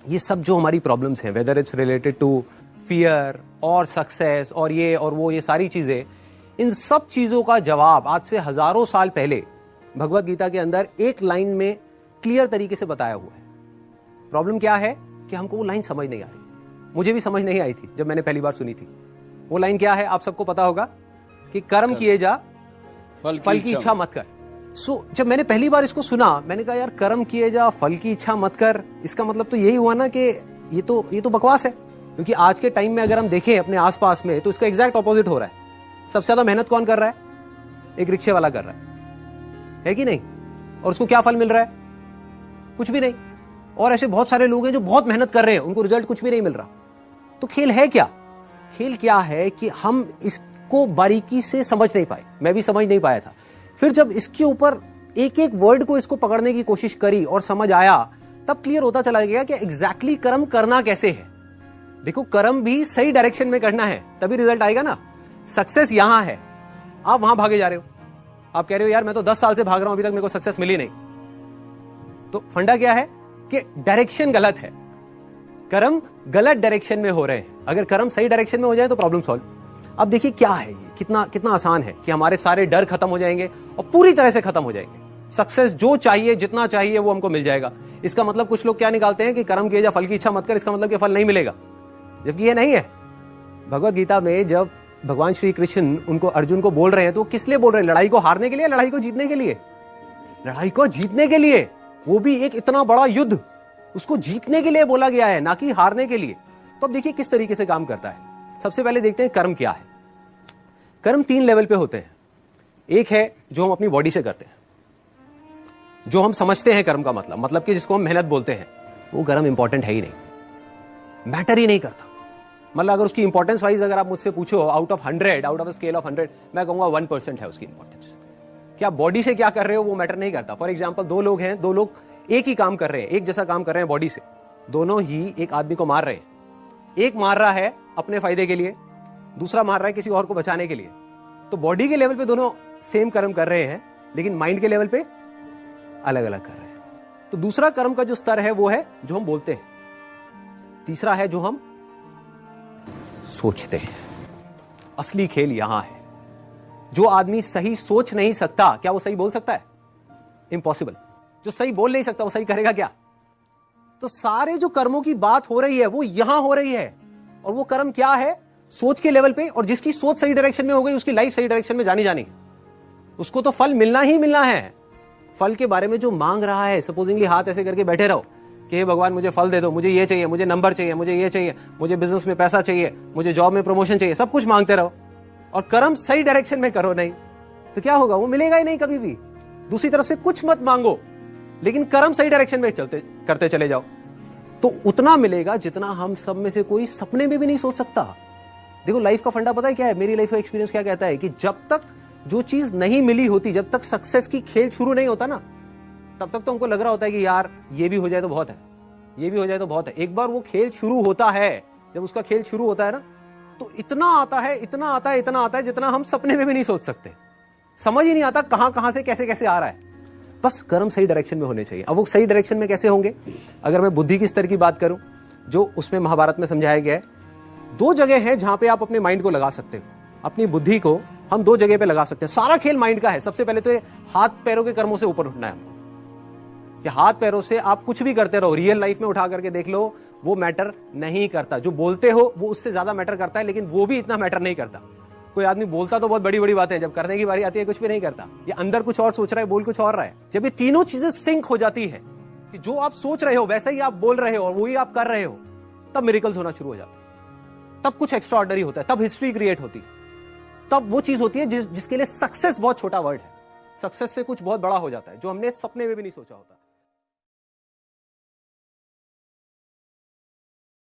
ये सब जो हमारी प्रॉब्लम्स हैं, whether it's related to fear और सक्सेस और ये और वो, ये सारी चीजें, इन सब चीजों का जवाब आज से हजारों साल पहले भगवत गीता के अंदर एक लाइन में क्लियर तरीके से बताया हुआ है। प्रॉब्लम क्या है कि हमको वो लाइन समझ नहीं आ रही। मुझे भी समझ नहीं आई थी जब मैंने पहली बार सुनी थी। वो लाइन क्या है, आप सबको पता होगा कि कर्म किए जा, फल की इच्छा मत कर। जब मैंने पहली बार इसको सुना, मैंने कहा यार कर्म किए जा, फल की इच्छा मत कर, इसका मतलब तो यही हुआ ना कि ये तो बकवास है। क्योंकि आज के टाइम में अगर हम देखें अपने आसपास में, तो इसका एग्जैक्ट ऑपोजिट हो रहा है। सबसे ज्यादा मेहनत कौन कर रहा है? एक रिक्शे वाला कर रहा है कि नहीं? और उसको क्या फल मिल रहा है? कुछ भी नहीं। और ऐसे बहुत सारे लोग हैं जो बहुत मेहनत कर रहे हैं, उनको रिजल्ट कुछ भी नहीं मिल रहा। तो खेल है क्या? खेल क्या है कि हम इसको बारीकी से समझ नहीं पाए। मैं भी समझ नहीं पाया था। फिर जब इसके ऊपर एक एक वर्ड को इसको पकड़ने की कोशिश करी और समझ आया, तब क्लियर होता चला गया कि एग्जैक्टली कर्म करना कैसे है। देखो, कर्म भी सही डायरेक्शन में करना है, तभी रिजल्ट आएगा ना। सक्सेस यहां है, आप वहां भागे जा रहे हो। आप कह रहे हो यार मैं तो 10 साल से भाग रहा हूं, अभी तक मेरे को सक्सेस मिली नहीं। तो फंडा क्या है कि डायरेक्शन गलत है। कर्म गलत डायरेक्शन में हो रहे हैं। अगर कर्म सही डायरेक्शन में हो जाए तो प्रॉब्लम सॉल्व। अब देखिए क्या है ये, कितना आसान है कि हमारे सारे डर खत्म हो जाएंगे और पूरी तरह से खत्म हो जाएंगे। सक्सेस जो चाहिए, जितना चाहिए वो हमको मिल जाएगा। इसका मतलब कुछ लोग क्या निकालते हैं कि कर्म किए जा, फल की इच्छा मत कर, इसका मतलब कि फल नहीं मिलेगा, जबकि ये नहीं है। भगवत गीता में जब भगवान श्री कृष्ण उनको, अर्जुन को बोल रहे हैं, तो वो किस लिए बोल रहे हैं? लड़ाई को हारने के लिए, लड़ाई को जीतने के लिए? लड़ाई को जीतने के लिए। वो भी एक इतना बड़ा युद्ध, उसको जीतने के लिए बोला गया है, ना कि हारने के लिए। तो अब देखिए किस तरीके से काम करता है। सबसे पहले देखते हैं कर्म क्या है। कर्म 3 लेवल पे होते हैं। एक है जो हम अपनी बॉडी से करते हैं, जो हम समझते हैं कर्म का मतलब कि जिसको हम मेहनत बोलते हैं। वो कर्म इंपॉर्टेंट है ही नहीं, मैटर ही नहीं करता। मतलब अगर उसकी इंपॉर्टेंस वाइज अगर आप मुझसे पूछो, out of 100, out of scale of 100, मैं कहूंगा 1% है उसकी इंपॉर्टेंस। क्या बॉडी से क्या कर रहे हो वो मैटर नहीं करता। फॉर एग्जाम्पल, 2 लोग हैं, 2 लोग एक ही काम कर रहे हैं, एक जैसा काम कर रहे हैं बॉडी से, दोनों ही एक आदमी को मार रहे हैं। एक मार रहा है अपने फायदे के लिए, दूसरा मार रहा है किसी और को बचाने के लिए। तो बॉडी के लेवल पे दोनों सेम कर्म कर रहे हैं, लेकिन माइंड के लेवल पे अलग अलग कर रहे हैं। तो दूसरा कर्म का जो स्तर है वो है जो हम बोलते हैं। तीसरा है जो हम सोचते हैं। असली खेल यहां है। जो आदमी सही सोच नहीं सकता, क्या वो सही बोल सकता है? इम्पॉसिबल। जो सही बोल नहीं सकता वो सही करेगा क्या? तो सारे जो कर्मों की बात हो रही है वो यहां हो रही है। और वो कर्म क्या है? सोच के लेवल पे। और जिसकी सोच सही डायरेक्शन में हो गई, उसकी लाइफ सही डायरेक्शन में जानी है। उसको तो फल मिलना ही मिलना है। फल के बारे में जो मांग रहा है, सपोजिंगली हाथ ऐसे करके बैठे रहो कि हे भगवान मुझे फल दे दो, मुझे ये चाहिए, मुझे नंबर चाहिए, मुझे ये चाहिए, मुझे बिजनेस में पैसा चाहिए, मुझे जॉब में प्रमोशन चाहिए, सब कुछ मांगते रहो और कर्म सही डायरेक्शन में करो नहीं, तो क्या होगा? वो मिलेगा ही नहीं कभी भी। दूसरी तरफ से कुछ मत मांगो, लेकिन कर्म सही डायरेक्शन में करते चले जाओ, तो उतना मिलेगा जितना हम सब में से कोई सपने में भी नहीं सोच सकता। देखो, लाइफ का फंडा पता है क्या है? मेरी लाइफ का एक्सपीरियंस क्या कहता है कि जब तक जो चीज नहीं मिली होती, जब तक सक्सेस की खेल शुरू नहीं होता ना, तब तक तो हमको लग रहा होता है कि यार ये भी हो जाए तो बहुत है, ये भी हो जाए तो बहुत है। एक बार वो खेल शुरू होता है, जब उसका खेल शुरू होता है ना, तो इतना आता है, इतना आता है, इतना आता है जितना हम सपने में भी नहीं सोच सकते। समझ ही नहीं आता कहां से कैसे कैसे आ रहा है। बस कर्म सही डायरेक्शन में होने चाहिए। अब वो सही डायरेक्शन में कैसे होंगे? अगर मैं बुद्धि के स्तर की बात करूं, जो उसमें महाभारत में समझाया गया है, 2 जगह है जहां पे आप अपने माइंड को लगा सकते हो। अपनी बुद्धि को हम 2 जगह पे लगा सकते हैं। सारा खेल माइंड का है। सबसे पहले तो ये हाथ पैरों के कर्मों से ऊपर उठना है हमको, कि हाथ पैरों से आप कुछ भी करते रहो। रियल लाइफ में उठा करके देख लो, वो मैटर नहीं करता। जो बोलते हो वो उससे ज्यादा मैटर करता है, लेकिन वो भी इतना मैटर नहीं करता। कोई आदमी बोलता तो बहुत बड़ी बड़ी बातें, जब करने की बारी आती है कुछ भी नहीं करता। ये अंदर कुछ और सोच रहा है, बोल कुछ और रहा है। जब ये तीनों चीजें सिंक हो जाती है कि जो आप सोच रहे हो वैसा ही आप बोल रहे हो और वही आप कर रहे हो, तब मिरेकल्स होना शुरू हो जाते हैं। तब कुछ एक्स्ट्राऑर्डिनरी होता है, तब हिस्ट्री क्रिएट होती है, तब वो चीज होती है जिसके लिए सक्सेस बहुत छोटा वर्ड है। सक्सेस से कुछ बहुत बड़ा हो जाता है जो हमने सपने में भी नहीं सोचा होता।